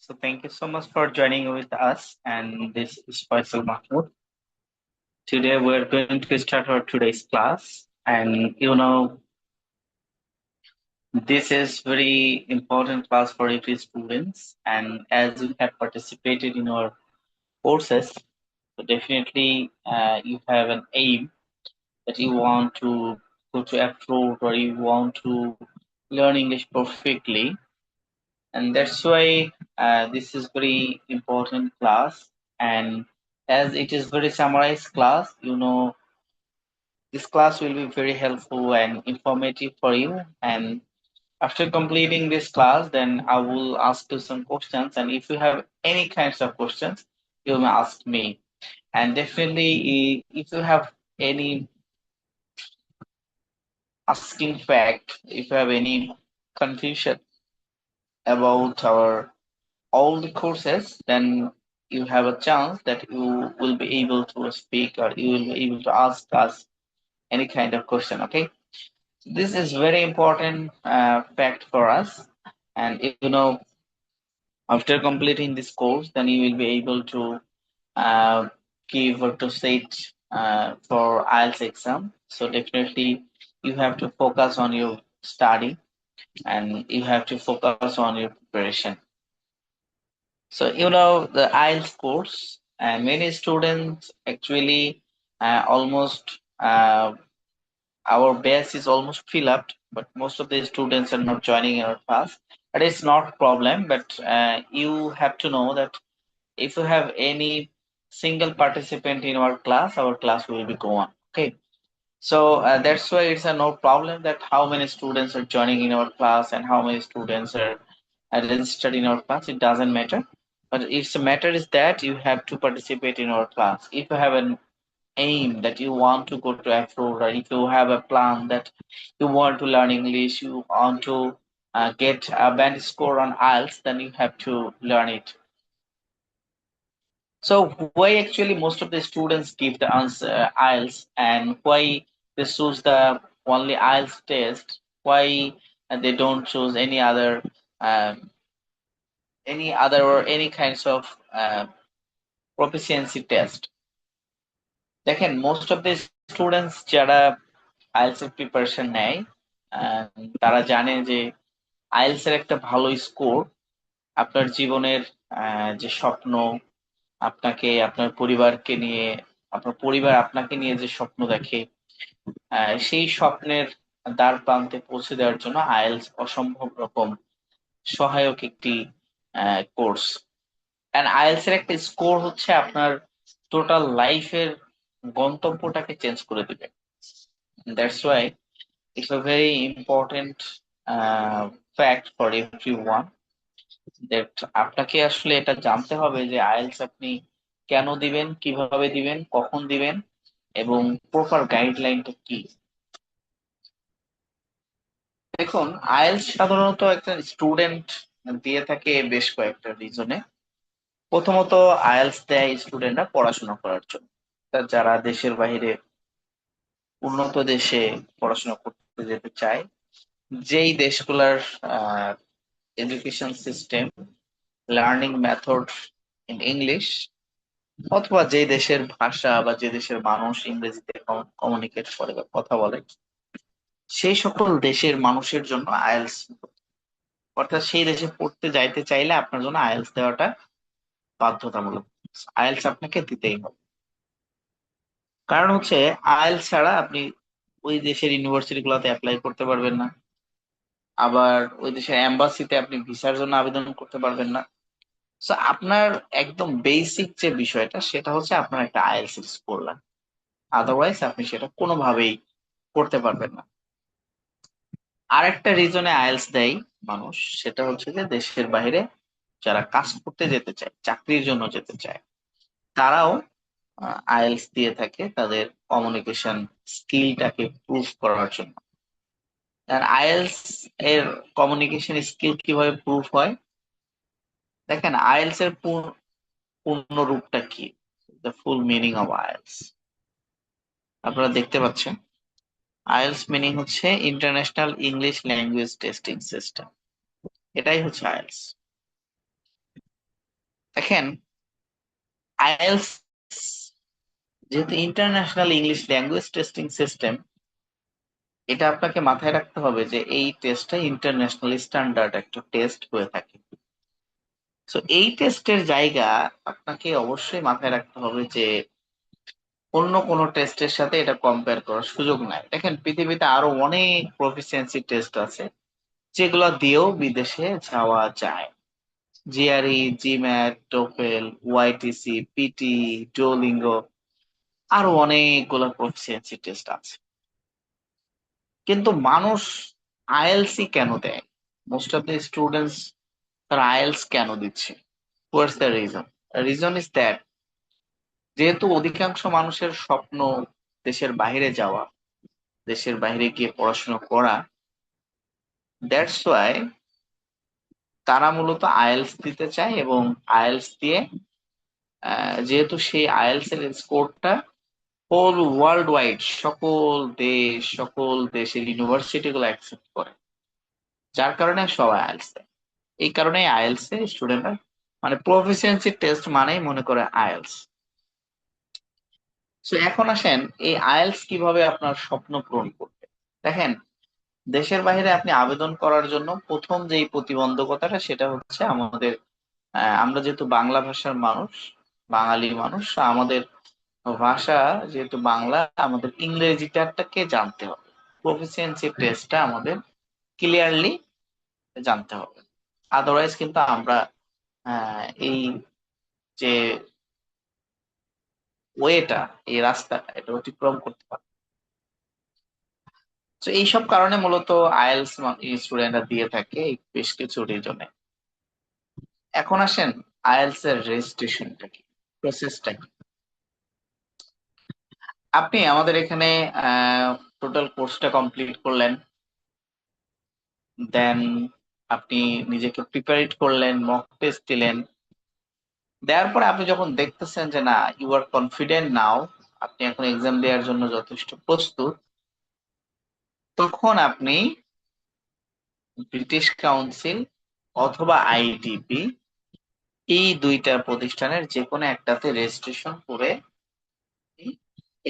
So thank you so much for joining with us. And this is Faisal Mahmood. Today we're going to start our today's class. And this is very important class for every students. And as you have participated in our courses, so definitely you have an aim that you want to go to abroad or you want to learn English perfectly. And that's why this is very important class. And as it is very summarized class, this class will be very helpful and informative for you. And after completing this class, then I will ask you some questions, and if you have any kinds of questions, you may ask me. And definitely if you have any asking fact, if you have any confusion about our all the courses, then you have a chance that you will be able to speak or you will be able to ask us any kind of question. Okay, this is very important fact for us. And after completing this course, then you will be able to uh, give or to sit for IELTS exam. So definitely you have to focus on your study and you have to focus on your preparation. So the IELTS course, and many students actually almost our base is almost fill up, but most of the students are not joining our class. But it's not problem. But you have to know that if you have any single participant in our class will be go on. Okay, so that's why it's a no problem that how many students are joining in our class and how many students are registered in our class. It doesn't matter. But it's a matter is that you have to participate in our class. If you have an aim that you want to go to abroad, or if you have a plan that you want to learn English, you want to get a band score on IELTS, then you have to learn it. So why actually most of the students give the answer IELTS, and why they choose the only IELTS test? Why they don't choose um, any other or any kinds of proficiency test? দেখেন most of the students যারা IELTS এর preparation নেয় তারা জানে যে IELTS এর একটা ভালো স্কোর আপনার জীবনের যে স্বপ্ন, আপনাকে আপনার পরিবারকে নিয়ে, আপনার পরিবার আপনাকে নিয়ে যে স্বপ্ন দেখে, সেই স্বপ্নের দ্বার প্রান্তে পৌঁছে দেওয়ার জন্য আইএলটিএস অসম্ভব রকম সহায়ক একটি কোর্স। এন্ড আইএলটিএস এর একটা স্কোর হচ্ছে আপনার টোটাল লাইফের গন্তব্যটাকে চেঞ্জ করে দিবে। That's why it's a very important fact for everyone that আপনাকে আসলে এটা জানতে হবে যে আইএলটিএস আপনি কেন দিবেন, কিভাবে দিবেন, কখন দিবেন এবং প্রপার গাইডলাইনটা কি। দেখুন, আইএলটিএস সাধারণত একটা স্টুডেন্ট দিয়ে থাকে বেশ কয়েকটা রিজনে। প্রথমত আইএলটিএস দেয় স্টুডেন্টরা পড়াশোনা করার জন্য। যারা দেশের বাইরে উন্নত দেশে পড়াশোনা করতে যেতে চায়, যেই দেশগুলার education system, learning method in English, অথবা যে দেশের ভাষা বা যে দেশের মানুষ ইংরেজিতে কমিউনিকেট করে বা কথা বলে, সেই সকল দেশের মানুষের জন্য আইএলটিএস, অর্থাৎ সেই দেশে পড়তে যাইতে চাইলে আপনার জন্য আইএলটিএস দেওয়াটা বাধ্যতামূলক। আইএলটিএস আপনাকে দিতেই হবে। কারণ হচ্ছে আইএলটিএস ছাড়া আপনি ওই দেশের ইউনিভার্সিটি গুলোতে অ্যাপ্লাই করতে পারবেন না, আবার ওই দেশের এম্বাসিতে আপনি ভিসার জন্য আবেদন করতে পারবেন না। সো আপনার একদম বেসিক যে বিষয়টা সেটা হচ্ছে আপনার একটা আইএলটিএস স্কোর লাগবে, আদারওয়াইজ আপনি সেটা কোনোভাবেই করতে পারবেন না। আরেকটা রিজনে আইএলটিএস দেয় মানুষ, সেটা হচ্ছে যে দেশের বাইরে যারা কাজ করতে যেতে চায়, চাকরির জন্য যেতে চায়, তারাও আইএলটিএস দিয়ে থাকে তাদের কমিউনিকেশন স্কিলটাকে প্রুভ করার জন্য। আর আইএলটিএস এর কমিউনিকেশন স্কিল কিভাবে প্রুভ হয়? দেখেন, আইএলটিএস এর পূর্ণ রূপটা কি, the full meaning of IELTS আপনারা দেখতে পাচ্ছেন। আইএলটিএস মিনিং হচ্ছে international English language testing system. এটাই হচ্ছে আইএলটিএস। দেখেন, আইএলস যেহেতু international English language testing system, এটা আপনাকে মাথায় রাখতে হবে যে এই টেস্টটা ইন্টারন্যাশনাল স্ট্যান্ডার্ড একটা টেস্ট হয়ে থাকে। তো এই টেস্টের জায়গা আপনাকে অবশ্যই মাথায় রাখতে হবে যে অন্য কোনো টেস্টের সাথে এটা কম্পেয়ার করার সুযোগ নাই। দেখেন, পৃথিবীতে আরো অনেক প্রফিসিয়েন্সি টেস্ট আছে যেগুলো দিয়েও বিদেশে যাওয়া যায়। GRE, GMAT, TOEFL, ওয়াইটিসি, PT, Duolingo, আরো অনেকগুলো প্রফিসিয়েন্সি টেস্ট আছে। কিন্তু মানুষ আইএলসি কেন দেয়? মোস্ট অফ দ্য স্টুডেন্টস তারা আইএলস কেন দিচ্ছে? What's the reason? Reason is that যেহেতু অধিকাংশ মানুষের স্বপ্ন দেশের বাইরে যাওয়া, দেশের বাইরে গিয়ে পড়াশোনা করা, দ্যাটস ওয়াই তারা মূলত আইএলস দিতে চায়। এবং আইএলস দিয়ে যেহেতু সেই আইএলস এর স্কোরটা হোল ওয়ার্ল্ড ওয়াইড, সকল দেশের ইউনিভার্সিটি গুলো অ্যাকসেপ্ট করে, যার কারণে সবাই আইএলস দেয়। এই কারণে আইএলস এ স্টুডেন্টরা মানে প্রফিসিয়েন্সি টেস্ট মানেই মনে করে আইএলস। তো এখন আসেন, এই আইএলস কিভাবে আপনার স্বপ্ন পূরণ করবে। দেখেন, দেশের বাইরে আপনি আবেদন করার জন্য প্রথম যেই প্রতিবন্ধকতাটা সেটা হচ্ছে আমাদের আমরা যেহেতু বাংলা ভাষার মানুষ, বাঙালি মানুষ, আমাদের ভাষা যেহেতু বাংলা, আমাদের ইংরেজিটাকে জানতে হবে। প্রফিসিয়েন্সি টেস্টটা আমাদের ক্লিয়ারলি জানতে হবে। আদারওয়াইজ কিন্তু আমরা এই যে ওয়েটা, এই রাস্তাটা এটা অতিক্রম করতে পারি। তো এইসব কারণে মূলত আইএলস স্টুডেন্টরা দিয়ে থাকে এই বেশ কিছু রিজনে। এখন আসেন, আইএলস এর রেজিস্ট্রেশনটা কি, প্রসেসটা কি। আপনি আমাদের এখানে টোটাল কোর্সটা কমপ্লিট করলেন, দেন আপনি নিজেকে প্রিপারেট করলেন, মক টেস্ট দিলেন। দেওয়ার পরে আপনি যখন দেখতেছেন যে না, ইউ আর কনফিডেন্ট নাও, আপনি এখন এক্সাম দেওয়ার জন্য যথেষ্ট প্রস্তুত, তখন আপনি ব্রিটিশ কাউন্সিল অথবা আইডিপি, এই দুইটা প্রতিষ্ঠানের যে কোনো একটাতে রেজিস্ট্রেশন করে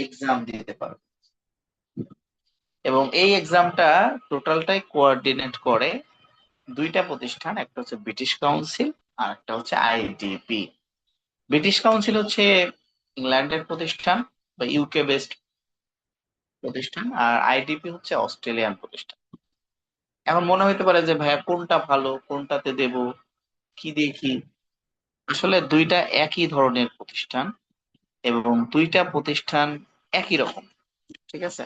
এক্সাম দিতে পারবেন। এবং এই এক্সামটা টোটালটাই কোঅর্ডিনেট করে দুইটা প্রতিষ্ঠান, একটা হচ্ছে ব্রিটিশ কাউন্সিল আর একটা হচ্ছে আইডিপি। ব্রিটিশ কাউন্সিল হচ্ছে ইংল্যান্ডের প্রতিষ্ঠান বা ইউকে বেসড প্রতিষ্ঠান, আর আইডিপি হচ্ছে অস্ট্রেলিয়ান প্রতিষ্ঠান। এখন মনে হইতে পারে যে ভাইয়া কোনটা ভালো, কোনটাতে দেব, কি দেখি। আসলে দুইটা একই ধরনের প্রতিষ্ঠান এবং দুইটা প্রতিষ্ঠান একই রকম, ঠিক আছে?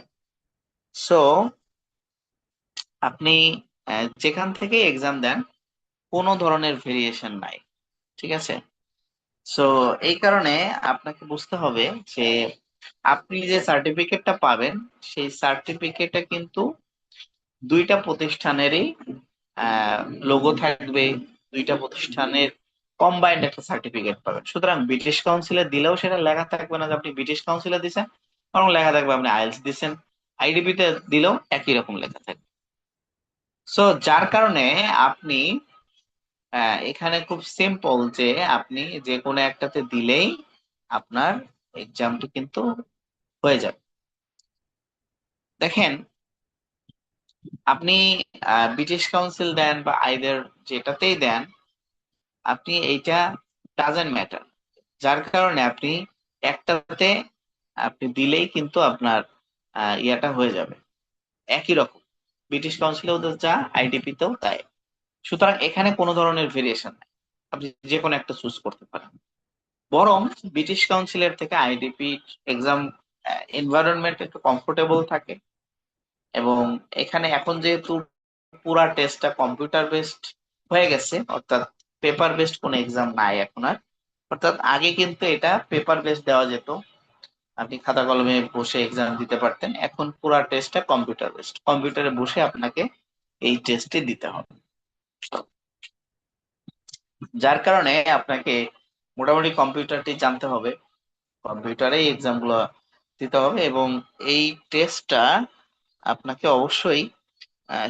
সো আপনি যেখান থেকে এক্সাম দেন কোনো ধরনের ভেরিয়েশন নাই, ঠিক আছে? সো এই কারণে আপনাকে বুঝতে হবে যে আপনি যে সার্টিফিকেটটা পাবেন সেই সার্টিফিকেটে কিন্তু দুইটা প্রতিষ্ঠানেরই লোগো থাকবে, দুইটা প্রতিষ্ঠানের কম্বাইন্ড একটা সার্টিফিকেট পাবেন। সুতরাং ব্রিটিশ কাউন্সিলে দিলেও সেটা লেখা থাকবে না যে আপনি ব্রিটিশ কাউন্সিলে দিচ্ছেন, বরং লেখা থাকবে আপনি আইএলটিএস দিচ্ছেন। আইডিপি তে দিলেও একই রকম লেখা থাকবে। সো যার কারণে আপনি এখানে খুব সিম্পল যে আপনি যে কোনো একটাতে দিলেই আপনার এক্সামটি কিন্তু হয়ে যাবে। দেখেন, আপনি ব্রিটিশ কাউন্সিল দেন বা আইদার যেটাতেই দেন, আপনি এইটা ডাজেন্ট ম্যাটার। যার কারণে আপনি একটাতে আপনি দিলেই কিন্তু আপনার ইয়াটা হয়ে যাবে একই রকম। ব্রিটিশ কাউন্সিলেও যা, আইডিপি তেও তাই। সুতরাং এখানে কোনো ধরনের ভেরিয়েশন নাই, আপনি যে কোনো একটা চুজ করতে পারেন। বরং ব্রিটিশ কাউন্সিলের থেকে আইডিপি এক্সাম এনভায়রনমেন্ট একটু কমফোর্টেবল থাকে। এবং এখানে এখন যেহেতু পুরা টেস্টটা কম্পিউটার বেসড হয়ে গেছে, অর্থাৎ পেপার বেসড কোনো এক্সাম নাই এখন আর। অর্থাৎ আগে কিন্তু এটা পেপার বেসড দেওয়া যেত, আপনি খাতা কলমে বসে এক্সাম দিতে পারতেন। এখন পুরা টেস্টটা কম্পিউটার বেসড, কম্পিউটারে বসে আপনাকে এই টেস্টটি দিতে হবে। যার কারণে আপনাকে মোটামুটি কম্পিউটারটি জানতে হবে, কম্পিউটারে এক্সাম গুলো দিতে হবে। এবং এই টেস্টটা আপনাকে অবশ্যই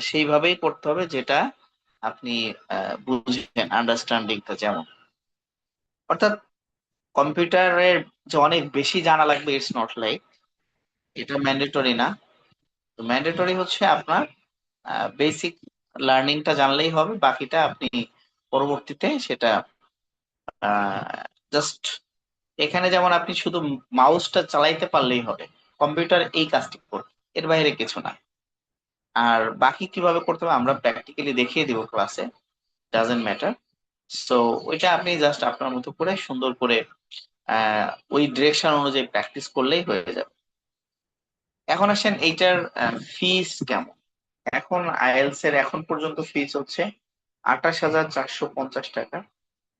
সেইভাবেই করতে হবে যেটা আপনি বুঝেন, আন্ডারস্ট্যান্ডিংটা যেমন। অর্থাৎ কম্পিউটারের যে অনেক বেশি জানা লাগবে, ইটস নট লাইক, এটা ম্যান্ডেটরি না। তো ম্যান্ডেটরি হচ্ছে আপনার বেসিক লার্নিংটা জানলেই হবে, বাকিটা আপনি পরবর্তীতে সেটা জাস্ট, এখানে যেমন আপনি শুধু মাউসটা চালাইতে পারলেই হবে, কম্পিউটার এই কাজটি করবে, এর বাইরে কিছু না। আর বাকি কিভাবে করতে হবে আমরা প্র্যাকটিক্যালি দেখিয়ে দিব ক্লাসে, ডাজেন্ট ম্যাটার। সো ওইটা আপনি জাস্ট আপনার মতো করে সুন্দর করে ওই ডিরেকশন অনুযায়ী প্র্যাকটিস করলেই হয়ে যাবে। এখন আসেন এইটার ফিস কেমন। এখন আইএলস এর এখন পর্যন্ত ফিস হচ্ছে 28,450 টাকা।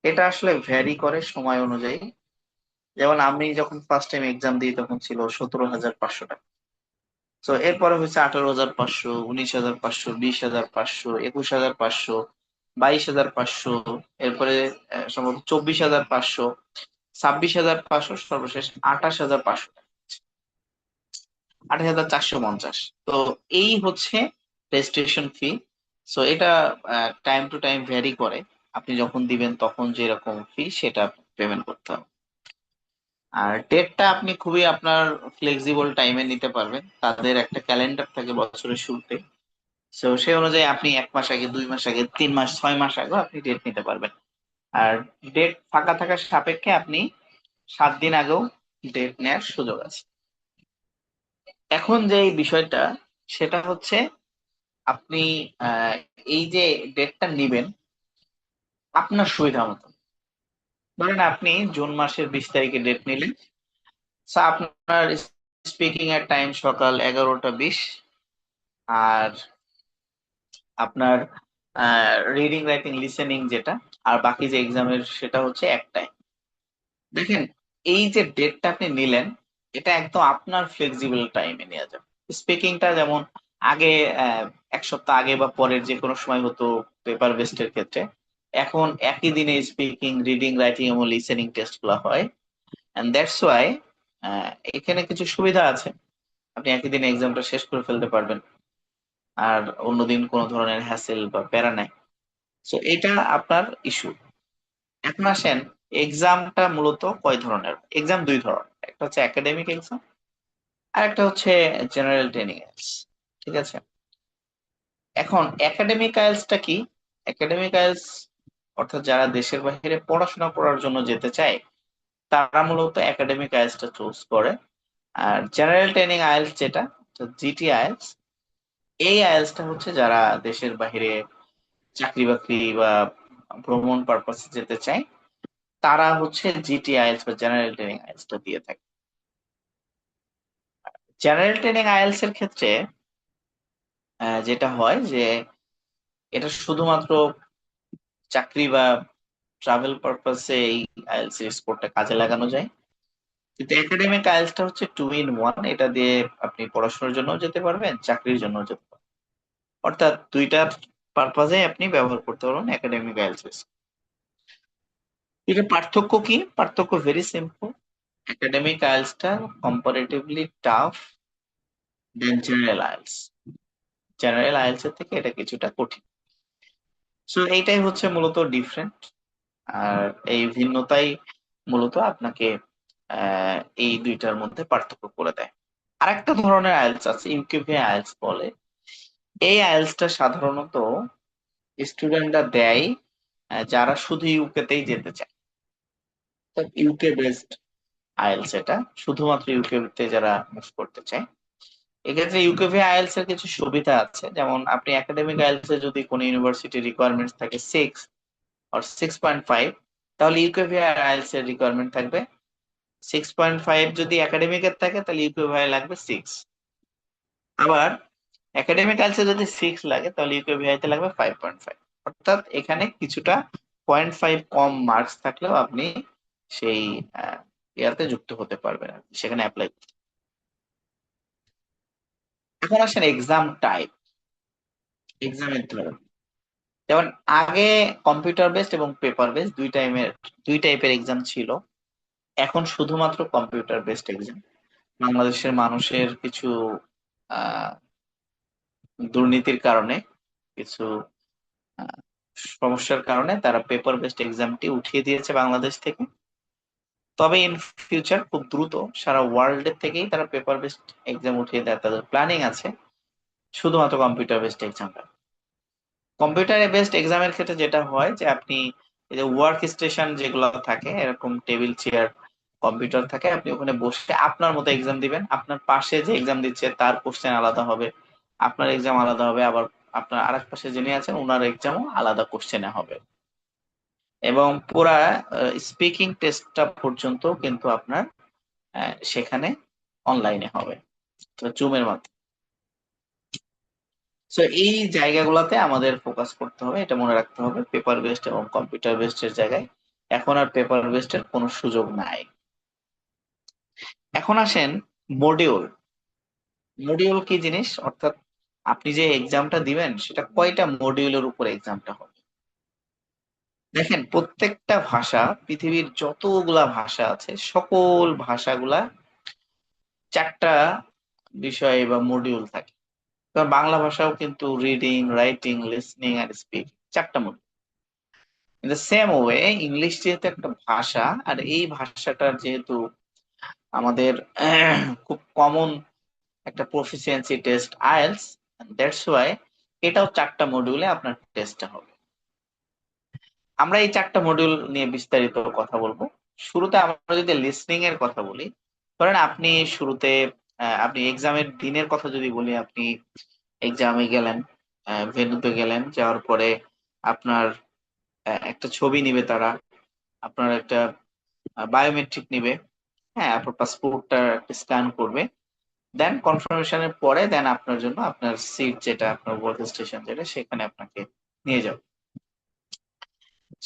এটা আসলে ভ্যারি করে সময় অনুযায়ী। যেমন আমি যখন ফার্স্ট টাইম এক্সাম দিই তখন ছিল 17,500 টাকা। তো এরপরে হচ্ছে 18,500, 19,500, 20,500, 21,500, 22,500, এরপরে সম্ভবত 24,500, 26,500, সর্বশেষ 28,500, 28,450। তো এই হচ্ছে রেজিস্ট্রেশন ফি। সো এটা টাইম টু টাইম ভ্যারি করে, আপনি যখন দিবেন তখন যেরকম ফি সেটা পেমেন্ট করতে হবে। আর ডেটটা আপনি খুবই আপনার ফ্লেক্সিবল টাইমে নিতে পারবেন, তাদের একটা ক্যালেন্ডার থাকে বছরের শুরুতে। তো সেই অনুযায়ী আপনি 1 মাস আগে, 2 মাস আগে, 3 মাস, 6 মাস আগেও আপনি ডেট নিতে পারবেন। আর ডেট ফাঁকা থাকার সাপেক্ষে আপনি 7 দিন আগেও ডেট নেওয়ার সুযোগ আছে। এখন যে এই বিষয়টা, সেটা হচ্ছে আপনি আহ, এই যে ডেটটা নিবেন আপনার সুবিধা মতো। ধরেন আপনি জুন মাসের 20 তারিখে ডেট নিলেন। So, আপনার স্পিকিং এর টাইম সকাল 11টা 20, আর আপনার রিডিং রাইটিং লিসেনিং যেটা, আর বাকি যে এক্সামের সেটা হচ্ছে একটাই। দেখেন, এই যে ডেটটা আপনি নিলেন, এটা একদম আপনার ফ্লেক্সিবল টাইমে নেওয়া যাবে। স্পিকিংটা যেমন আগে 1 সপ্তাহ আগে বা পরের যে কোনো সময় হতো পেপার বেসড ক্ষেত্রে, এখন একই দিনে স্পিকিং, রিডিং, রাইটিং এবং লিসেনিং টেস্ট গুলো হয়। এন্ড দ্যাটস ওয়াই এখানে কিছু সুবিধা আছে, আপনি একই দিনে এক্সামটা শেষ করে ফেলতে পারবেন, আর অন্যদিন কোনো ধরনের হ্যাসেল বা প্যারা নাই। সো এটা আপনার ইস্যু। এখন আসেন, এক্সামটা মূলত কয় ধরনের। এক্সাম দুই ধরনের, একটা হচ্ছে একাডেমিক এক্সাম, আর একটা হচ্ছে জেনারেল ট্রেনিং আইএলটিএস। ঠিক আছে। এখন একাডেমিক আইএলটিএসটা কি? একাডেমিক আইএলটিএস অর্থাৎ যারা দেশের বাইরে পড়াশোনা করার জন্য যেতে চায়, তারা মূলত একাডেমিক আইএলটিএসটা চুজ করে। আর জেনারেল ট্রেনিং আইএলটিএস যেটা, জিটি আইএলটিএস, এই আইএলটিএসটা হচ্ছে যারা দেশের বাইরে চাকরি বাকরি বা ভ্রমণ পারপাসে যেতে চায়, তারা হচ্ছে জিটি আইএলটিএস বা জেনারেল ট্রেনিং আইএলটিএসটা দিয়ে থাকে। জেনারেল ট্রেনিং আইএলটিএস এর ক্ষেত্রে যেটা হয় যে এটা শুধুমাত্র চাকরি বা ট্রাভেল পারপাসে এই আইএলটিএস এর স্কোরটা কাজে লাগানো যায়। কিন্তু একাডেমিক আইএলটিএসটা হচ্ছে 2 in 1, এটা দিয়ে আপনি পড়াশোনার জন্য যেতে পারবেন, চাকরির জন্য যেতে পারবেন, অর্থাৎ দুইটার পারপাজে আপনি ব্যবহার করতে পারবেন একাডেমিক আইএলটিএস। এটা পার্থক্য কি? পার্থক্য ভেরি সিম্পল। একাডেমিক আইএলটিএসটা comparatively tough than general IELTS. General IELTS এর থেকে এটা কিছুটা কঠিন। সো এইটাই হচ্ছে মূলত ডিফারেন্ট। আর এই ভিন্নতাই মূলত আপনাকে এই দুইটার মধ্যে পার্থক্য করে দেয়। আরেকটা ধরনের আইএলটিএস আছে, ইউকেভি আইএলটিএস বলে। এই আইএলটিএসটা সাধারণত স্টুডেন্টরা দেয় যারা শুধু ইউকে তেই যেতে চায়। ইউকে বেসড আইএলটিএস এটা, শুধুমাত্র ইউকে তে যারা মুভ করতে চায়। এক্ষেত্রে ইউকেভি আইএলটিএস এর কিছু সুবিধা আছে, যেমন আপনি একাডেমিক আইএলটিএস এ যদি কোনো ইউনিভার্সিটি রিকোয়ারমেন্টস থাকে 6 or 6.5, তাহলে ইউকেভি আইএলটিএস এর রিকোয়ারমেন্ট থাকবে 6.5। যদি একাডেমিক এর থাকে তাহলে ইউকেভি লাগবে 6। আবার একাডেমিক আইএলটিএস যদি 6 লাগে তাহলে ইউকেভি তে লাগবে 5.5। অর্থাৎ এখানে কিছুটা 0.5 কম মার্কস থাকলেও আপনি সেই ইয়াতে যুক্ত হতে পারবেন আর কি, সেখানে অ্যাপ্লাই। এখন আসেন এক্সাম টাইপ, এক্সামের ধরন। যেমন আগে কম্পিউটার বেসড এবং পেপার বেসড দুই টাইপের এক্সাম ছিল। এখন শুধুমাত্র কম্পিউটার বেসড এক্সাম। বাংলাদেশের মানুষের কিছু আহ দুর্নীতির কারণে, কিছু আহ, সমস্যার কারণে তারা পেপার বেসড এক্সামটি উঠিয়ে দিয়েছে বাংলাদেশ থেকে। তবে ইন ফিউচার খুব দ্রুত সারা ওয়ার্ল্ডের থেকেই তারা পেপার বেসড এক্সাম উঠিয়ে দেয়, তাদের প্ল্যানিং আছে শুধুমাত্র কম্পিউটার বেসড এক্সামটা। কম্পিউটার বেসড এক্সামের ক্ষেত্রে যেটা হয় যে আপনি এই যে ওয়ার্ক স্টেশন যেগুলো থাকে, এরকম টেবিল চেয়ার কম্পিউটার থাকে, আপনি ওখানে বসে আপনার মতো এক্সাম দিবেন। আপনার পাশে যে এক্সাম দিচ্ছে তার কোশ্চেন আলাদা হবে, আপনার এক্সাম আলাদা হবে, আবার আপনার আরেক পাশে যিনি আছেন ওনার এক্সামও আলাদা কোশ্চেনে হবে। এবং পুরা স্পিকিং টেস্টটা পর্যন্ত কিন্তু আপনার সেখানে অনলাইনে হবে, তো জুমের মাধ্যমে। সো এই জায়গাগুলোতে আমাদের ফোকাস করতে হবে, এটা মনে রাখতে হবে, পেপার বেসড এবং কম্পিউটার বেসড এর জায়গায় এখন আর পেপার বেসড এর কোনো সুযোগ নাই। এখন আসেন মডিউল। মডিউল কি জিনিস, অর্থাৎ আপনি যে এক্সামটা দিবেন সেটা কয়টা মডিউলের উপর এক্সামটা হবে। দেখেন, প্রত্যেকটা ভাষা, পৃথিবীর যতগুলা ভাষা আছে সকল ভাষাগুলা চারটা বিষয় বা মডিউল থাকে। তো বাংলা ভাষাও কিন্তু রিডিং, রাইটিং, লিসনিং আর স্পিকিং চারটা module. In the same way English যেহেতু একটা ভাষা, আর এই ভাষাটার যেহেতু আমাদের খুব কমন একটা proficiency test IELTS, that's why এটাও চারটা মডিউলে আপনার টেস্টটা হবে। আমরা এই চারটা মডিউল নিয়ে বিস্তারিত কথা বলবো। শুরুতে আমরা যদি লিসনিং এর কথা বলি, ধরেন আপনি শুরুতে আপনি এক্সামের দিনের কথা যদি বলি, আপনি এক্সামে গেলেন, ভেন্যুতে গেলেন, যাওয়ার পরে আপনার একটা ছবি নিবে তারা, আপনার একটা বায়োমেট্রিক নিবে, হ্যাঁ, আপনার পাসপোর্টটা স্ক্যান করবে, দেন কনফার্মেশনের পরে দেন আপনার জন্য আপনার সিট যেটা, আপনার ওয়ার্ক স্টেশন যেটা, সেখানে আপনাকে নিয়ে যাবে।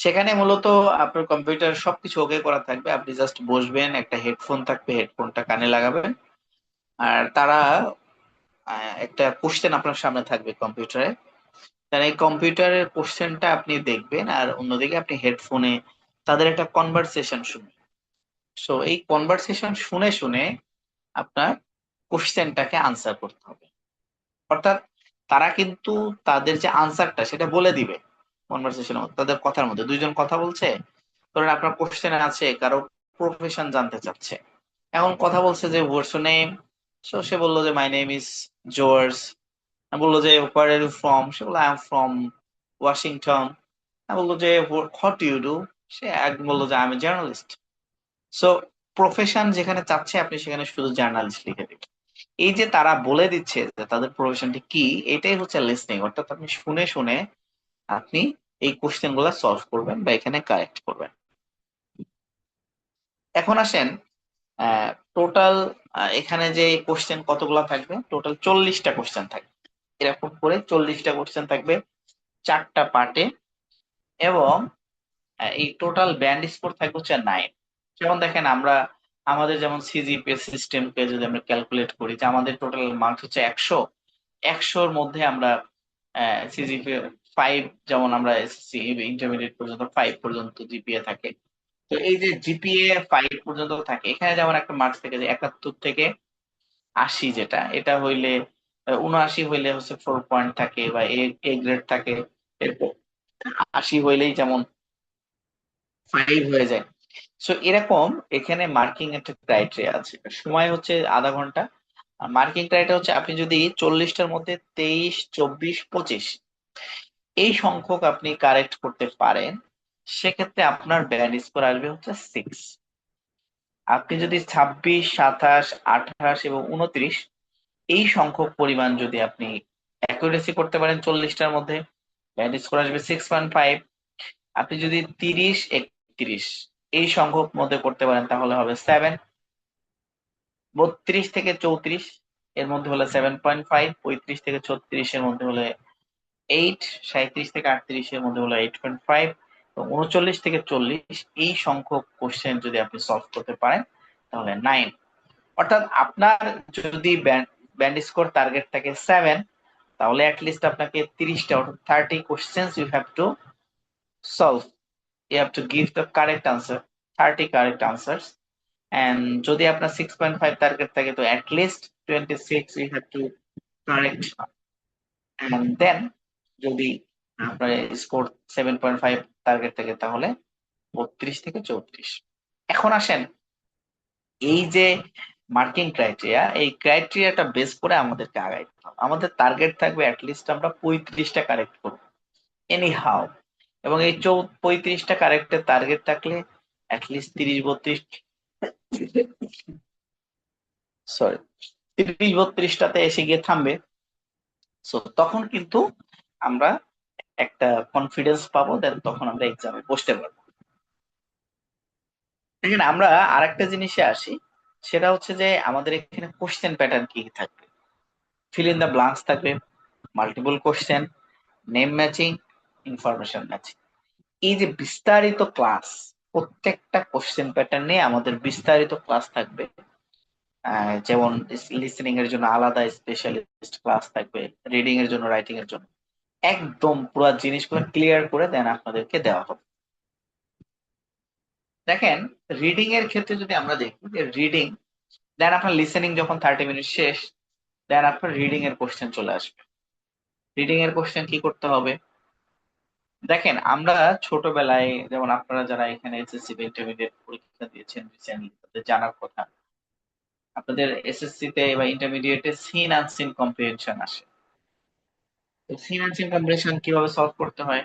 সেখানে মূলত আপনার কম্পিউটার সবকিছু ওকে করা থাকবে, আপনি জাস্ট বসবেন, একটা হেডফোন থাকবে, হেডফোনটা কানে লাগাবেন, আর তারা একটা কোশ্চেন আপনার সামনে থাকবে কম্পিউটারে, তারা এই কম্পিউটারের কোশ্চেনটা আপনি দেখবেন, আর অন্যদিকে আপনি হেডফোনে তাদের একটা কনভারসেশন শুনবেন। সো এই কনভারসেশন শুনে শুনে আপনার কোশ্চেনটাকে আনসার করতে হবে। অর্থাৎ তারা কিন্তু তাদের যে আনসারটা সেটা বলে দিবে কনভারসেশনের মধ্যে, তাদের কথার মধ্যে দুইজন কথা বলছে, ধরেন আপনার কোশ্চেন আছে কারো প্রফেশন জানতে চাচ্ছে, এখন কথা বলছে যে হোয়াটস ইউর নেম, সো সে বললো যে মাই নেম ইজ জর্জ, বললো যে হোয়ার আর ইউ ফ্রম, সে বললো আই এম ফ্রম ওয়াশিংটন, বললো যে হোয়াট ইউ ডু, সে একদম বললো যে I M A journalist. So profession যেখানে চাচ্ছে আপনি সেখানে শুধু জার্নালিস্ট লিখে দিবেন। এই যে তারা বলে দিচ্ছে যে তাদের প্রফেশনটি কি, এটাই হচ্ছে লিসনিং, অর্থাৎ আপনি শুনে শুনে আপনি এই কোশ্চেন গুলা সলভ করবেন বা এখানে কারেক্ট করবেন। এখন আসেন টোটাল এখানে যে কোশ্চেন কতগুলা থাকবে, টোটাল 40টা কোশ্চেন থাকবে, এরকম করে 40টা কোশ্চেন থাকবে চারটা পার্টে। এবং এই টোটাল ব্যান্ড স্কোর থাকবে হচ্ছে 9। যেমন দেখেন, আমরা আমাদের যেমন সিজিপিএ সিস্টেমকে যদি আমরা ক্যালকুলেট করি, যে আমাদের টোটাল মার্কস হচ্ছে 100, 100-র মধ্যে আমরা সিজিপিএ 5, যেমন আমরা এসএসসি ইন্টারমিডিয়েট পর্যন্ত 5 পর্যন্ত জিপিএ থাকে। তো এই যে জিপিএ 5 পর্যন্ত থাকে, এখানে যেমন একটা মার্কস থেকে যে 71 থেকে 80, যেটা এটা হইলে 79 হইলে হচ্ছে 4 পয়েন্ট থাকে বা এ এ গ্রেড থাকে। এরপর 80 হইলেই যেমন 5 হয়ে যায়। সো এরকম এখানে মার্কিং একটা ক্রাইটেরিয়া আছে, সময় হচ্ছে আধা ঘন্টা। মার্কিং ক্রাইটেরিয়া হচ্ছে আপনি যদি 40টার মধ্যে 23, 24, 25 এই সংখ্যক আপনি কারেক্ট করতে পারেন, সেক্ষেত্রে আপনার ব্যান্ড স্কোর আসবে হচ্ছে 6। আপনি যদি 26, 27, 28 এবং 29 এই সংখ্যক পরিমাণ যদি আপনি অ্যাকুরেসি করতে পারেন 40টার মধ্যে, ব্যান্ড স্কোর আসবে 6.5। আপনি যদি 30, 31 এই সংখ্যক মধ্যে করতে পারেন তাহলে হবে 7। 32 থেকে 34 এর মধ্যে হলে 7.5, 35 থেকে 36 এর মধ্যে হলে 8, 37 থেকে 38 এর মধ্যে হলো 8.5, এবং 39 থেকে 40 এই সংখ্যক কোশ্চেন যদি আপনি সলভ করতে পারেন তাহলে 9। অর্থাৎ আপনার যদি ব্যান্ড স্কোর টার্গেট থাকে 7, তাহলে অ্যাটলিস্ট আপনাকে 30টা অর্থাৎ 30 questions you have to solve, you have to give the correct answer, 30 correct answers. And যদি আপনার 6.5 টার্গেট থাকে, তো at least 26 you have to correct. And then যদি আপনার স্কোর 7.5 টার্গেট থাকে তাহলে 32 থেকে 34। এখন আসেন এই যে মার্কিং ক্রাইটেরিয়া, এই ক্রাইটেরিয়াটা বেস করে আমাদেরকে আগাইতে হবে। আমাদের টার্গেট থাকবে অ্যাটলিস্ট আমরা 35টা কারেক্ট করবো এনি হাউ। এবং এই 35টা কারেক্টের টার্গেট থাকলে অ্যাটলিস্ট 30-32, সরি, 30-32টাতে এসে গিয়ে থামবে। সো তখন কিন্তু আমরা একটা কনফিডেন্স পাবো, দেন তখন আমরা এক্সামে বসতে পারবো। দেখেন, আমরা আরেকটা জিনিসে আসি, সেটা হচ্ছে যে আমাদের এখানে কোশ্চেন প্যাটার্ন কি থাকবে। ফিল ইন দ্য ব্লাঙ্কস থাকবে, multiple question, name matching, information matching. এই যে বিস্তারিত ক্লাস, প্রত্যেকটা কোশ্চেন প্যাটার্ন নিয়ে আমাদের বিস্তারিত ক্লাস থাকবে। যেমন লিসেনিং এর জন্য আলাদা স্পেশালিস্ট ক্লাস থাকবে, রিডিং এর জন্য, রাইটিং এর জন্য, একদম পুরো জিনিসগুলো ক্লিয়ার করে দেন আপনাদেরকে দেওয়া হবে। দেখেন, রিডিং এর ক্ষেত্রে যদি আমরা দেখি যে রিডিং, দেন আপনার লিসেনিং যখন 30 মিনিট শেষ, দেন আপনার রিডিং এর কোশ্চেন চলে আসবে। রিডিং এর কোশ্চেন কি করতে হবে? দেখেন, আমরা ছোটবেলায়, যেমন আপনারা যারা এখানে এসএসসি বা ইন্টারমিডিয়েট পরীক্ষা দিয়েছেন রিসেন্টলি, তাদের জানার কথা, আপনাদের এসএসসি তে বা ইন্টারমিডিয়েটে সিন আনসিন কম্প্রিহেনশন আসে। তো সিন আনসিন কম্প্রিহেনশন কিভাবে সলভ করতে হয়?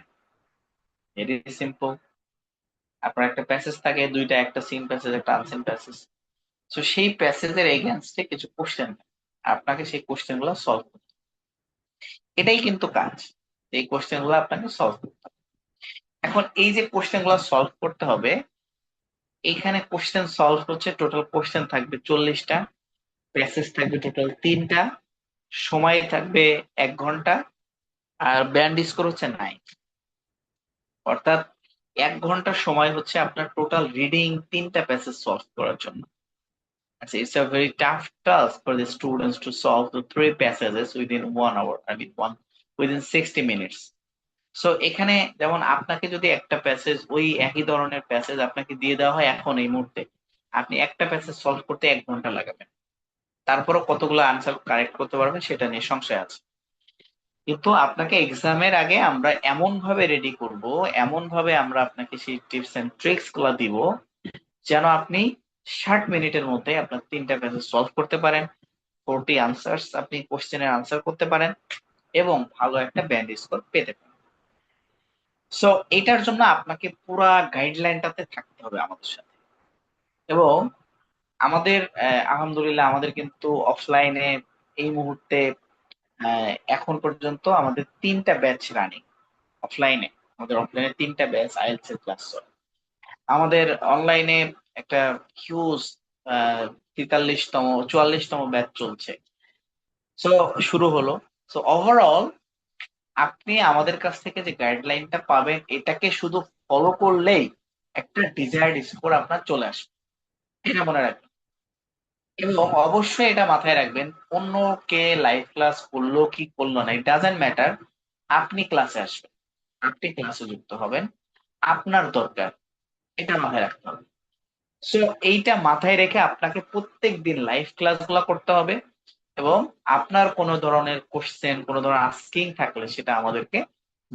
Very simple. আপনার একটা প্যাসেজ থাকে দুইটা, একটা সিন প্যাসেজ, একটা আনসিন প্যাসেজ। তো সেই প্যাসেজের এগেইনস্টে কিছু কোশ্চেন, আপনাকে সেই কোশ্চেন গুলো সলভ করতে হবে। এটাই কিন্তু কাজ, এই কোশ্চেন গুলো আপনাকে সলভ করতে হবে। এখন এই যে কোশ্চেন গুলো সলভ করতে হবে, এইখানে কোশ্চেন সলভ হচ্ছে, টোটাল কোশ্চেন থাকবে 40টা, প্যাসেজ থাকবে টোটাল 3টা, সময় থাকবে 1 ঘন্টা, আর ব্যান্ড স্কোর হচ্ছে 9। অর্থাৎ 1 ঘন্টার সময় হচ্ছে আপনার টোটাল রিডিং 3টা প্যাসেজ সলভ করার জন্য। আচ্ছা, it's a very tough task for the students to solve the 3 passages within 1 hour. I mean, within 60 minutes. So এখানে যেমন আপনাকে যদি একটা প্যাসেজ, ওই একই ধরনের প্যাসেজ আপনাকে দিয়ে দেওয়া হয় এখন এই মুহূর্তে, আপনি একটা প্যাসেজ সলভ করতে 1 ঘন্টা লাগাবেন। তারপরও কতগুলো আনসার কারেক্ট করতে পারবেন সেটা নিয়ে সংশয় আছে। কিন্তু আপনাকে এক্সামের আগে আমরা এমন ভাবে রেডি করব, এমন ভাবে আমরা আপনাকে সেই টিপস এন্ড ট্রিক্স গুলা দিব, যেন আপনি 60 মিনিটের মধ্যে আপনার 3টা প্যাসেজ সলভ করতে পারেন, 40 আনসার্স আপনি কোশ্চেনের আনসার করতে পারেন, এবং ভালো একটা ব্যান্ড স্কোর পেতে পারেন। সো এটার জন্য আপনাকে পুরা গাইডলাইনটাতে থাকতে হবে আমাদের সাথে। এবং আমাদের আলহামদুলিল্লাহ আমাদের কিন্তু অফলাইনে এই মুহূর্তে এখন পর্যন্ত আমাদের 3টা ব্যাচ রানিং। অফলাইনে আমাদের অফলাইনে 3টা ব্যাচ আইএলটিএস এর ক্লাস চলে। আমাদের অনলাইনে একটা হিউজ 43তম 44তম ব্যাচ চলছে। সো শুরু হলো। সো ওভারঅল আপনি আমাদের কাছ থেকে যে গাইডলাইনটা পাবেন, এটাকে শুধু ফলো করলেই একটা ডিজায়ার্ড স্কোর আপনার চলে আসবে, এটা মনে রাখবেন। এবং অবশ্যই এটা মাথায় রাখবেন, অন্য কে লাইভ ক্লাস করলো কি করলো না, ইট ডাজেন্ট ম্যাটার। আপনি ক্লাসে আসবেন, আপনি ক্লাসে যুক্ত হবেন, আপনার দরকার, এটা মাথায় রাখতে হবে। সো এইটা মাথায় রেখে আপনাকে প্রত্যেক দিন লাইভ ক্লাস গুলা করতে হবে। এবং আপনার কোনো ধরনের কোশ্চেন, কোনো ধরনের আস্কিং থাকলে সেটা আমাদেরকে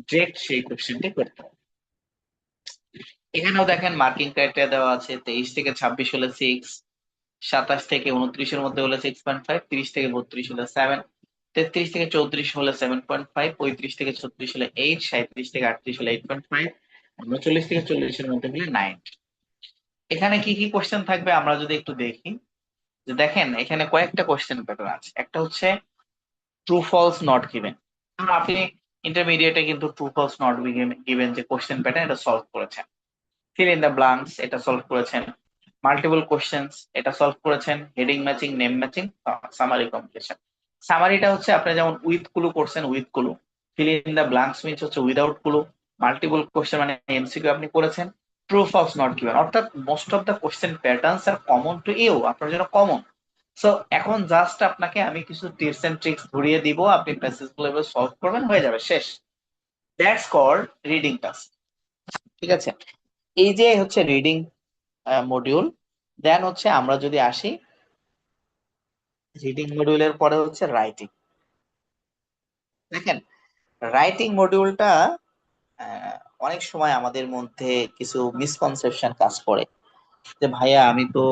ডিরেক্ট সেই কোশ্চেনটি করতে হবে। এখানেও দেখেন মার্কিং ক্রাইটেরিয়া দেওয়া আছে, 23 থেকে 26 হলে 6, 27 থেকে 29-এর মধ্যে হলে 6.5, 30 থেকে 32 হলে 7, 33 থেকে 34 হলে 7.5, 35 থেকে 36 হলে 8, 37 থেকে 38 হলে 8.5, 39 থেকে 40-এর মধ্যে হলে 9। এখানে কি কি কোশ্চেন থাকবে আমরা যদি একটু দেখি, যে দেখেন এখানে কয়েকটা কোশ্চেন প্যাটার্ন আছে। একটা হচ্ছে ট্রু ফলস নট গিভেন। আপনি ইন্টারমিডিয়েটে কিন্তু ট্রু ফলস নট গিভেন যে কোশ্চেন প্যাটার্ন, এটা সলভ করেছেন। ফিল ইন দ্য ব্লাঙ্কস, এটা সলভ করেছেন। মাল্টিপল কোশ্চেন্স, এটা সলভ করেছেন। Heading matching, name matching, summary completion. সামারিটা হচ্ছে আপনি যেমন উইথ ক্লু করছেন, with clue. Fill in the blanks means হচ্ছে উইদাউট ক্লু। মাল্টিপল কোশ্চেন মানে এমসিকিউ আপনি করেছেন। ট্রু ফলস নট গিভেন, অর্থাৎ most of the question patterns are common to you, আপনার জন্য কমন। সো এখন জাস্ট আপনাকে আমি কিছু টিপস এন্ড ট্রিক্স ধরিয়ে দিব, আপনি প্যাসেজ গুলো সলভ করবেন, হয়ে যাবে, শেষ। That's called reading task. ঠিক আছে, এই যে হচ্ছে রিডিং মডিউল। দেন হচ্ছে আমরা যদি আসি, রিডিং মডিউলের পরে হচ্ছে রাইটিং। দেখেন, রাইটিং মডিউলটা অনেক সময় আমাদের মধ্যে কিছু মিসকনসেপশন কাজ করে, যে ভাইয়া আমি তো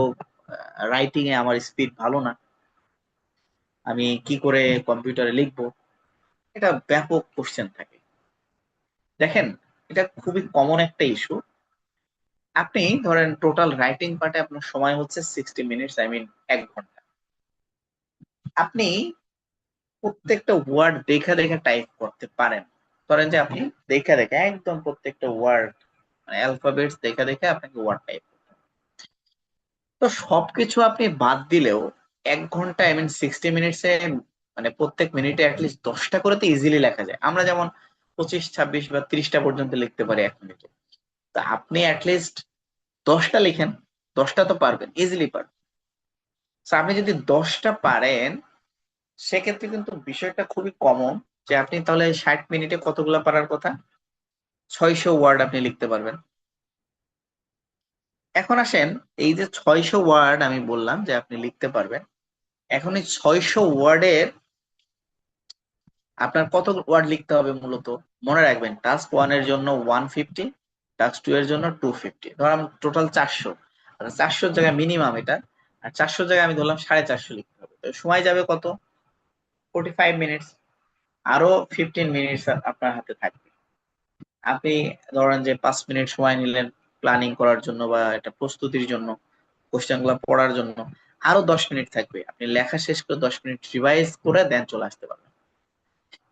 রাইটিং এ আমার স্পিড ভালো না, আমি কি করে কম্পিউটারে লিখবো, এটা ব্যাপক কোশ্চেন থাকে। দেখেন, এটা খুবই কমন একটা ইস্যু। আপনি ধরেন টোটাল রাইটিং পার্টে আপনার সময় হচ্ছে 60 মিনিটস, আই মিন 1 ঘন্টা। আপনি প্রত্যেকটা ওয়ার্ড দেখা দেখা টাইপ করতে পারেন। ধরেন যে আপনি দেখা দেখা একদম প্রত্যেকটা ওয়ার্ড মানে অ্যালফাবেটস দেখা দেখা আপনাকে ওয়ার্ড টাইপ, তো সবকিছু আপনি বাদ দিলেও 1 ঘন্টা, আই মিন 60 মিনিটসে মানে প্রত্যেক মিনিটে অ্যাটলিস্ট 10টা করে তো ইজিলি লেখা যায়। আমরা যেমন 25, 26 বা 30টা পর্যন্ত লিখতে পারি 1 মিনিটে, তো আপনি অ্যাটলিস্ট 10টা লিখেন, 10টা তো পারবেন, ইজিলি পারবেন। তো আপনি যদি 10টা পারেন, সেক্ষেত্রে কিন্তু বিষয়টা খুবই কমন যে আপনি তাহলে 60 মিনিটে কতগুলা পারার কথা, 600 ওয়ার্ড আপনি লিখতে পারবেন। এখন আসেন, এই যে 600 ওয়ার্ড আমি বললাম যে আপনি লিখতে পারবেন, এখন এই 600 ওয়ার্ডের আপনার কত ওয়ার্ড লিখতে হবে মূলত মনে রাখবেন। টাস্ক 1 এর জন্য 150, টাস্ক 2 এর জন্য 250, ধরলাম টোটাল 400। 400 জায়গায় মিনিমাম এটা, আর 400 জায়গায় আমি ধরলাম 450 লিখতে হবে, তো সময় যাবে কত, 45 মিনিটস। আরো 15 মিনিটস আপনার হাতে থাকবে। আপনি ধরেন যে 5 মিনিট সময় নিলেন প্ল্যানিং করার জন্য বা একটা প্রস্তুতির জন্য, কোশ্চেন গুলো পড়ার জন্য। আরো 10 মিনিট থাকবে, আপনি লেখা শেষ করে 10 মিনিট রিভাইজ করে দেন চলে আসতে পারবেন।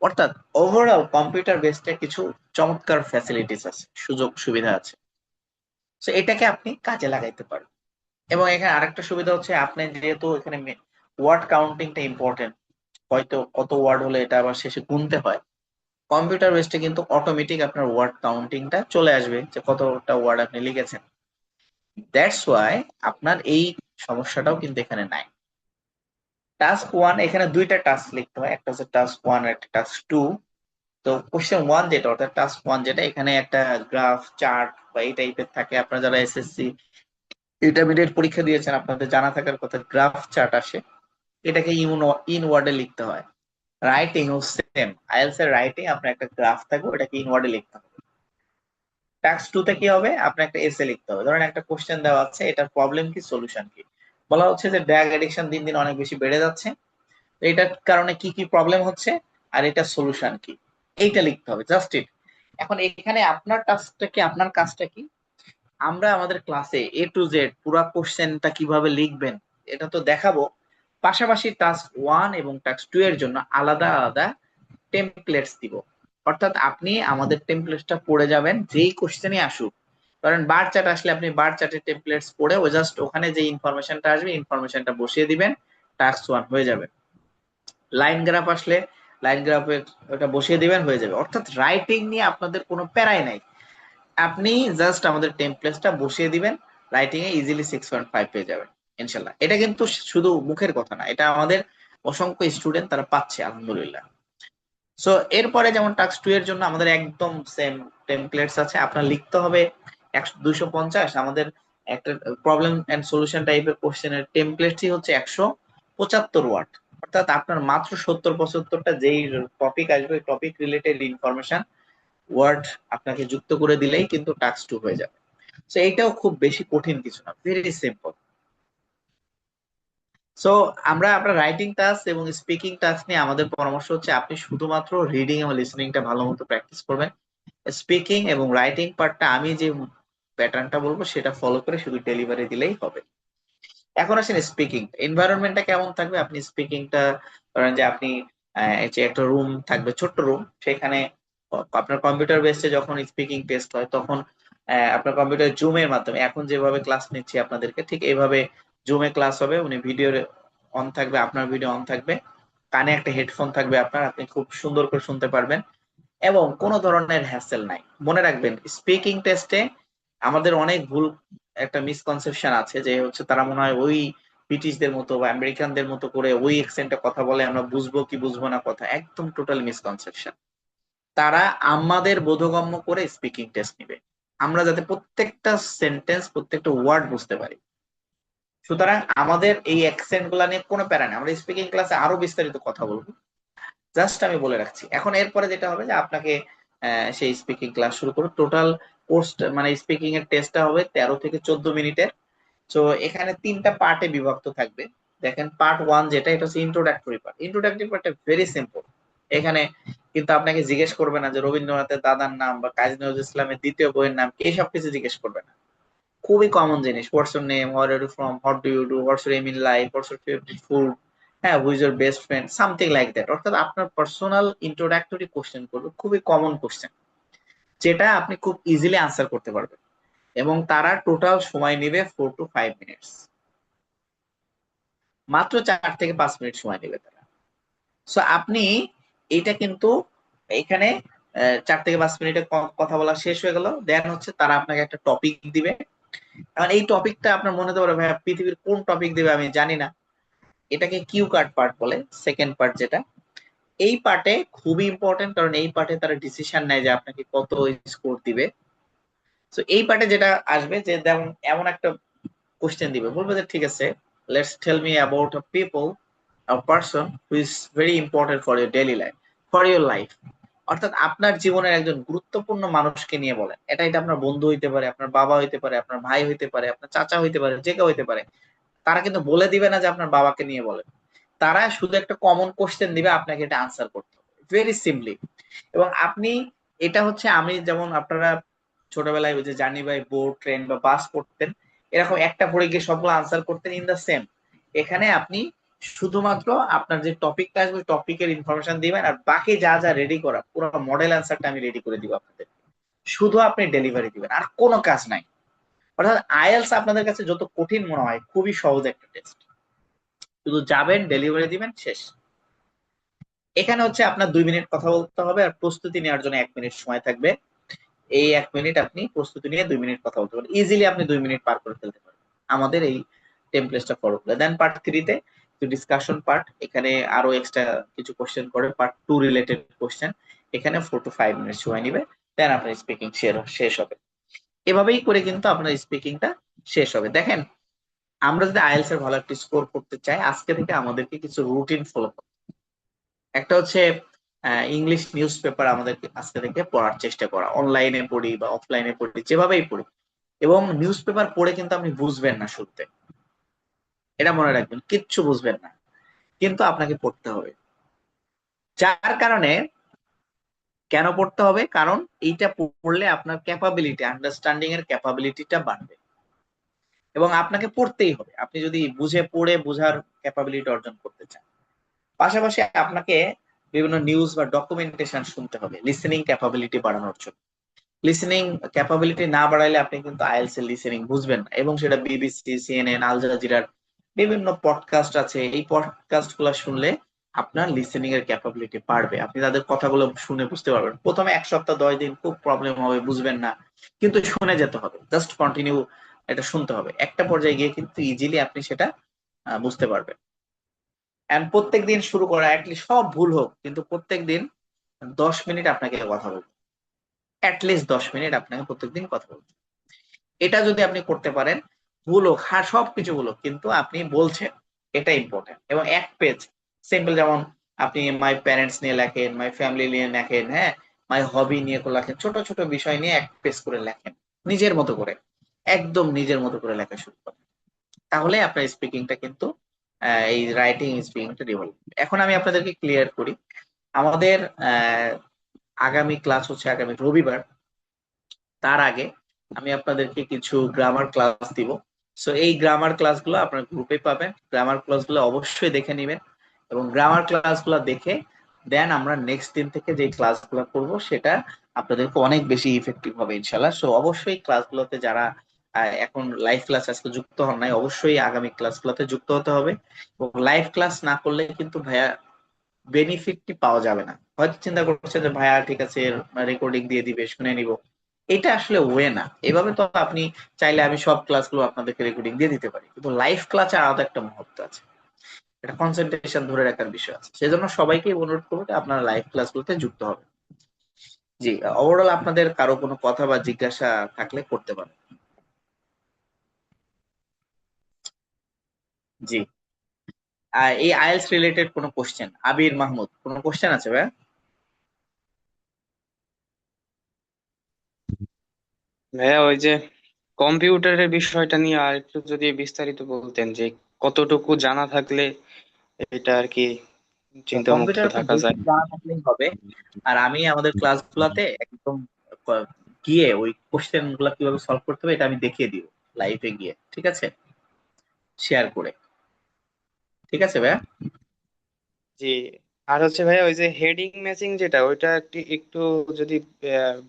অর্থাৎ ওভারঅল কম্পিউটার বেসডে কিছু চমৎকার ফ্যাসিলিটিস আছে, সুযোগ সুবিধা আছে, তো এটাকে আপনি কাজে লাগাইতে পারেন। এবং এখানে আরেকটা সুবিধা হচ্ছে, আপনি যেহেতু এখানে ওয়ার্ড কাউন্টিংটা ইম্পর্টেন্ট, হয়তো কত ওয়ার্ড হলে এটা আবার শেষে গুনতে হয়, কম্পিউটার বেসডে কিন্তু অটোমেটিক আপনার ওয়ার্ড কাউন্টিংটা চলে আসবে যে কতটা ওয়ার্ড আপনি লিখেছেন। দ্যাটস ওয়াই আপনার এই সমস্যাটাও কিন্তু এখানে নাই। টাস্ক 1 এখানে দুইটা টাস্ক লিখতে হয়, একটা হচ্ছে টাস্ক 1 আর একটা টাস্ক 2। তো কোশ্চেন 1 যেটা, অর্থাৎ টাস্ক 1 যেটা, এখানে একটা গ্রাফ চার্ট বা এই টাইপের থাকে। আপনারা যারা এসএসসি ইন্টারমিডিয়েট পরীক্ষা দিয়েছেন আপনাদের জানা থাকার কথা, গ্রাফ চার্ট আসে, এটাকে ইন ওয়ার্ডে লিখতে হয়। রাইটিং ও সেম, আইএলটিএস এর রাইটিং আপনার একটা গ্রাফ থাকবে, ওটাকে ইন ওয়ার্ডে লিখতে হবে। টাস্ক 2 তে কি হবে, আপনার একটা এসে লিখতে হবে। ধরেন একটা কোশ্চেন দেওয়া আছে, এটার প্রবলেম কি, সলিউশন কি। বলা হচ্ছে যে ড্রাগ এডিকশন দিন দিন অনেক বেশি বেড়ে যাচ্ছে, এটার কারণে কি কি প্রবলেম হচ্ছে, আর এটা সলিউশন কি, এইটা লিখতে হবে, জাস্ট ইট। এখন এখানে আপনার টাস্কটা কি, আপনার কাজটা কি, আমরা আমাদের ক্লাসে A to Z পুরো কোশ্চেনটা কিভাবে লিখবেন এটা তো দেখাবো, পাশাপাশি টাস্ক 1 এবং টাস্ক 2 এর জন্য আলাদা আলাদা টেমপ্লেটস দিব। অর্থাৎ আপনি আমাদের টেমপ্লেটসটা পড়ে যাবেন যেই কোশ্চেনই আসুক। ধরেন বার চার্ট আসলে আপনি বার চার্টের টেমপ্লেটস পড়ে ও জাস্ট ওখানে যে ইনফরমেশনটা আসবে ইনফরমেশনটা বসিয়ে দিবেন, টাস্ক 1 হয়ে যাবে। লাইন গ্রাফ আসলে লাইন গ্রাফে ওটা বসিয়ে দিবেন, হয়ে যাবে। অর্থাৎ রাইটিং নিয়ে আপনাদের কোনো প্যারাই নাই, আপনি জাস্ট আমাদের টেমপ্লেটসটা বসিয়ে দিবেন, রাইটিং এ ইজিলি 6.5 পেয়ে যাবেন ইনশাল্লাহ। এটা কিন্তু শুধু মুখের কথা না, এটা আমাদের অসংখ্য স্টুডেন্ট তারা পাচ্ছে আলহামদুলিল্লাহ। সো এরপরে যেমন টাস্ক 2 এর জন্য আমাদের একদম সেম টেমপ্লেটস আছে, আপনার লিখতে হবে 250। আমাদের একটা প্রবলেম এন্ড সলিউশন টাইপের কোশ্চেনের টেমপ্লেটই হচ্ছে 175 ওয়ার্ড। অর্থাৎ আপনার মাত্র 70-75টা যেই টপিক আসবে টপিক রিলেটেড ইনফরমেশন ওয়ার্ড আপনাকে যুক্ত করে দিলেই কিন্তু টাস্ক 2 হয়ে যাবে। তো এইটাও খুব বেশি কঠিন কিছু না, ভেরি সিম্পল। সো আমরা আপনার রাইটিং টাস্ক এবং স্পিকিং টাস্ক নিয়ে আমাদের পরামর্শ হচ্ছে আপনি শুধুমাত্র রিডিং এবং লিসনিংটা ভালো মতো প্র্যাকটিস করবেন। স্পিকিং এবং রাইটিং পার্টটা আমি যে প্যাটার্নটা বলবো সেটা ফলো করে শুধু ডেলিভারি দিলেই হবে। এখন আসেন স্পিকিং এনভায়রনমেন্টটা কেমন থাকবে। আপনি স্পিকিংটা ধরেন যে আপনি যে একটা রুম থাকবে, ছোট্ট রুম, সেখানে আপনার কম্পিউটার বেসে যখন স্পিকিং টেস্ট হয় তখন আপনার কম্পিউটার জুমের মাধ্যমে এখন যেভাবে ক্লাস নিচ্ছি আপনাদেরকে ঠিক এইভাবে জুমে ক্লাস হবে। উনি ভিডিও অন থাকবে, আপনার ভিডিও অন থাকবে, কানে একটা হেডফোন থাকবে আপনার, আপনি খুব সুন্দর করে শুনতে পারবেন এবং কোনো ধরনের হ্যাসেল নাই। মনে রাখবেন স্পিকিং টেস্টে আমাদের অনেক ভুল একটা মিসকনসেপশন আছে যে হচ্ছে তারা মনে হয় ওই ব্রিটিশদের মতো বা আমেরিকানদের মতো করে ওই অ্যাকসেন্টে কথা বলে, আমরা বুঝবো কি বুঝবো না কথা, একদম টোটাল মিসকনসেপশন। তারা আমাদের বোধগম্য করে স্পিকিং টেস্ট নিবে, আমরা যাতে প্রত্যেকটা সেন্টেন্স প্রত্যেকটা ওয়ার্ড বুঝতে পারি। সুতরাং আমাদের এই অ্যাকসেন্ট গুলা নিয়ে কোনো প্যারা নেই, আমরা স্পিকিং ক্লাসে আরো বিস্তারিত কথা বলবো, জাস্ট আমি বলে রাখছি। এখন এরপরে যেটা হবে যে আপনাকে সেই স্পিকিং ক্লাস শুরু করো। টোটাল কোর্স মানে স্পিকিং এর টেস্টটা হবে 13 থেকে 14 মিনিটের। তো এখানে তিনটা পার্টে বিভক্ত থাকবে। দেখেন পার্ট ওয়ান যেটা, এটা হচ্ছে ইন্ট্রোডাক্টরি পার্ট। ইন্ট্রোডাক্টরি পার্টটা ভেরি সিম্পল। এখানে কিন্তু আপনাকে জিজ্ঞেস করবে না যে রবীন্দ্রনাথের দাদার নাম বা কাজী নজরুল ইসলামের দ্বিতীয় বইয়ের নাম, এইসব কিছু জিজ্ঞেস করবে না। খুবই কমন জিনিস, what's your name, where are you from, what do you do, what's your aim in life, what's your favourite food, হ্যাঁ, who is your best friend, something like that. অর্থাৎ আপনার পার্সোনাল ইন্ট্রোডাক্টরি কোশ্চেন করবে, খুবই common question, যেটা আপনি খুব easily answer করতে পারবেন। এবং তারা টোটাল সময় নেবে 4 to 5 মিনিটস, মাত্র 4 থেকে 5 মিনিট সময় নেবে তারা। সো আপনি এইটা কিন্তু এখানে 4 থেকে 5 মিনিটে কথা বলা শেষ হয়ে গেল। দেন হচ্ছে তারা আপনাকে একটা টপিক দিবে। এখন এই টপিকটা আপনার মনে হতে পারে ভাই পৃথিবীর কোন টপিক দিবে আমি জানি না, এটাকে কিউ কার্ড পার্ট বলে, সেকেন্ড পার্ট যেটা। এই পার্টে খুবই ইম্পর্টেন্ট, কারণ এই পার্টে তারা ডিসিশন নেয় যে আপনাকে কত স্কোর দিবে। তো এই পার্টে যেটা আসবে যে যেমন এমন একটা কোশ্চেন দিবে, বলবে যে ঠিক আছে, let's tell me about a people, a person who is very important for your daily life, for your life. অর্থাৎ আপনার জীবনের একজন গুরুত্বপূর্ণ মানুষকে নিয়ে বলেন। এটা আপনার বন্ধু হইতে পারে, আপনার বাবা হইতে পারে, আপনার ভাই হইতে পারে, আপনার চাচা হইতে পারে, যে কেউ হইতে পারে। তারা কিন্তু বলে দিবে না যে আপনার বাবাকে নিয়ে বলেন। তারা শুধু একটা কমন কোশ্চেন দিবে, আপনাকে এটা আনসার করতে হবে ভেরি সিম্পলি। এবং আপনি, এটা হচ্ছে আমি যেমন আপনারা ছোটবেলায় ওই যে জার্নি বাই বোট, ট্রেন বা বাস পড়তেন, এরকম একটা পড়ে গিয়ে সবগুলো আনসার করতেন ইন দা সেম। এখানে আপনি শুধুমাত্র আপনার যে টপিকটা আসবে টপিকের ইনফরমেশন দিবেন, আর বাকি যা যা রেডি করা পুরো মডেল অ্যান্সারটা আমি রেডি করে দিব আপনাদের। শুধু আপনি ডেলিভারি দিবেন, আর কোনো কাজ নাই। অর্থাৎ আইএলস আপনাদের কাছে যত কঠিন মনে হয়, খুবই সহজ একটা টেস্ট। শুধু যাবেন, ডেলিভারি দিবেন, শেষ। এখানে হচ্ছে আপনার 2 মিনিট কথা বলতে হবে, আর প্রস্তুতি নেওয়ার জন্য 1 মিনিট সময় থাকবে। এই 1 মিনিট আপনি প্রস্তুতি নিয়ে 2 মিনিট কথা বলতে পারেন, ইজিলি আপনি 2 মিনিট পার করে ফেলতে পারবেন আমাদের এই টেমপ্লেটটা ফলো করে। দেন পার্ট থ্রিতে ডিসকাশন পার্ট, এখানে আরো এক্সট্রা কিছু কোশ্চেন করে, পার্ট টু রিলেটেড কোশ্চেন। এখানে 4 to 5 মিনিট সময় নিবে। দেন আপনার স্পিকিং শেষ হবে। এভাবেই করে কিন্তু আপনার স্পিকিংটা শেষ হবে। দেখেন, আমরা যদি আইএলস এর ভালো একটা স্কোর করতে চাই, আজকে থেকে আমাদেরকে কিছু রুটিন ফলো করতে। একটা হচ্ছে ইংলিশ নিউজ পেপার আমাদেরকে আজকে থেকে পড়ার চেষ্টা করা, অনলাইনে পড়ি বা অফলাইনে পড়ি, যেভাবেই পড়ি। এবং নিউজ পেপার পড়ে কিন্তু আপনি বুঝবেন না শুনতে, এটা মনে রাখবেন, কিচ্ছু বুঝবেন না, কিন্তু আপনাকে পড়তে হবে। যার কারণে, কেন পড়তে হবে, কারণ এইটা পড়লে আপনার ক্যাপাবিলিটি, আন্ডারস্ট্যান্ডিং এর ক্যাপাবিলিটিটা বাড়বে। এবং আপনাকে পড়তেই হবে, আপনি যদি বুঝে পড়ে বোঝার ক্যাপাবিলিটি অর্জন করতে চান। পাশাপাশি আপনাকে বিভিন্ন নিউজ বা ডকুমেন্টেশন শুনতে হবে লিসেনিং ক্যাপাবিলিটি বাড়ানোর জন্য। লিসেনিং ক্যাপাবিলিটি না বাড়াইলে আপনি কিন্তু আইএলটিএস এর লিসেনিং বুঝবেন না। এবং সেটা বিবিসি, সিএনএন, আল জাজিরার বিভিন্ন পডকাস্ট আছে, এই পডকাস্ট গুলো শুনলে আপনার লিসেনিং এর ক্যাপাবিলিটি বাড়বে। আপনি তাদের কথাগুলো শুনে বুঝতে পারবেন। প্রথমে 1 সপ্তাহ 10 দিন খুব প্রবলেম হবে, বুঝবেন না, কিন্তু শুনে যেতে হবে, জাস্ট কন্টিনিউ এটা শুনতে হবে। একটা পর্যায়ে গিয়ে কিন্তু ইজিলি আপনি সেটা বুঝতে পারবেন। এন্ড প্রত্যেক দিন শুরু করা, অ্যাটলিস্ট সব ভুল হোক কিন্তু প্রত্যেক দিন 10 মিনিট আপনাকে কথা বলতে, অ্যাটলিস্ট 10 মিনিট আপনাকে প্রত্যেকদিন কথা বলতে। এটা যদি আপনি করতে পারেন, ভুল হোক, হ্যাঁ সবকিছু ভুল হোক, কিন্তু আপনি বলছেন, এটা ইম্পর্টেন্ট। এবং 1 পেজ সিম্পল, যেমন আপনি মাই প্যারেন্টস নিয়ে লেখেন, মাই ফ্যামিলি নিয়ে লেখেন, হ্যাঁ, মাই হবি নিয়ে লেখেন, ছোট ছোট বিষয় নিয়ে 1 পেজ করে লেখেন, নিজের মতো করে, একদম নিজের মতো করে লেখা শুরু করেন। তাহলে আপনার স্পিকিংটা কিন্তু এই রাইটিং স্পিকিংটা ডেভেলপ। এখন আমি আপনাদেরকে ক্লিয়ার করি, আমাদের আগামী ক্লাস হচ্ছে আগামী রবিবার। তার আগে আমি আপনাদেরকে কিছু গ্রামার ক্লাস দিব। সো এই গ্রামার ক্লাসগুলো আপনার গ্রুপে পাবেন, গ্রামার ক্লাসগুলো অবশ্যই দেখে নেবেন। এবং গ্রামার ক্লাসগুলো দেখে দেন আমরা নেক্সট দিন থেকে যে ক্লাসগুলো করব সেটা আপনাদেরকে অনেক বেশি ইফেক্টিভ হবে ইনশাল্লাহ। সো অবশ্যই ক্লাসগুলোতে যারা এখন লাইভ ক্লাস আজকে যুক্ত হন নাই, অবশ্যই আগামী ক্লাসগুলোতে যুক্ত হতে হবে। এবং লাইভ ক্লাস না করলে কিন্তু ভাইয়া বেনিফিটটি পাওয়া যাবে না। হয়তো চিন্তা করছে যে ভাইয়া ঠিক আছে রেকর্ডিং দিয়ে দিবে, শুনে নিব, এটা আসলে ওয়ে না। এভাবে তো আপনি চাইলে আমি সব ক্লাসগুলো আপনাদেরকে রেকর্ডিং দিয়ে দিতে পারি, কিন্তু লাইভ ক্লাসে আলাদা একটা মুহূর্ত আছে, এটা কনসেন্ট্রেশন ধরে রাখার বিষয় আছে। সেজন্য সবাইকে অনুরোধ করবো যে আপনারা লাইভ ক্লাসগুলোতে যুক্ত হবে। জি, ওভারঅল আপনাদের কারো কোনো কথা বা জিজ্ঞাসা থাকলে করতে পারেন। জি, এই আইএলস রিলেটেড কোনো কোশ্চেন, আবির মাহমুদ, কোনো কোশ্চেন আছে ভাই? ভাইয়া ওই যে কম্পিউটারের বিষয়টা নিয়ে আর একটু যদি বিস্তারিত বলতেন, যে কতটুকু জানা থাকলে এটা আর কি চিন্তা মুক্ত কম্পিউটার খুব থাকা যায়। বেসিক জানা থাকলেই হবে। আর আমি আমাদের ক্লাসগুলোতে একদম গিয়ে ওই কোশ্চেন গুলা কিভাবে সলভ করতে হবে এটা আমি দেখিয়ে দিব লাইভে গিয়ে, ঠিক আছে, শেয়ার করে। ঠিক আছে ভাইয়া। জি। আর হচ্ছে ভাই ওই যে হেডিং ম্যাচিং যেটা, ওইটা একটু একটু যদি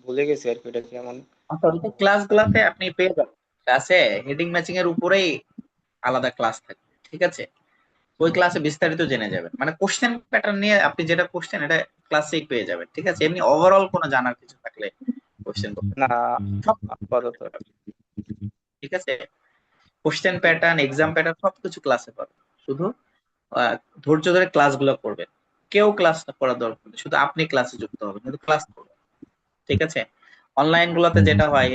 ভুলে গেছি আর কি, ওটা কেমন? আসলে ক্লাসগুলোতে আপনি পেয়ে যাবেন, ক্লাসে হেডিং ম্যাচিং এর উপরেই আলাদা ক্লাস থাকে, ঠিক আছে। ওই ক্লাসে বিস্তারিত জেনে যাবেন, মানে কোশ্চেন প্যাটার্ন নিয়ে আপনি যেটা কোশ্চেন এটা ক্লাসেই পেয়ে যাবেন, ঠিক আছে। এমনি ওভারঅল কোনো জানার কিছু থাকলে কোশ্চেন করতে না, পারেন। সব, আপাতত। ঠিক আছে, কোশ্চেন প্যাটার্ন, এক্সাম প্যাটার্ন সবকিছু ক্লাসে পাবেন। শুধু আহ, ধৈর্য ধরে ক্লাসগুলো করবেন। কেউ ক্লাস করার দরকার নেই, শুধু আপনি ক্লাসে যুক্ত হবেন, কিন্তু ক্লাস করবেন, ঠিক আছে। অনলাইন গুলোতে যেটা হয়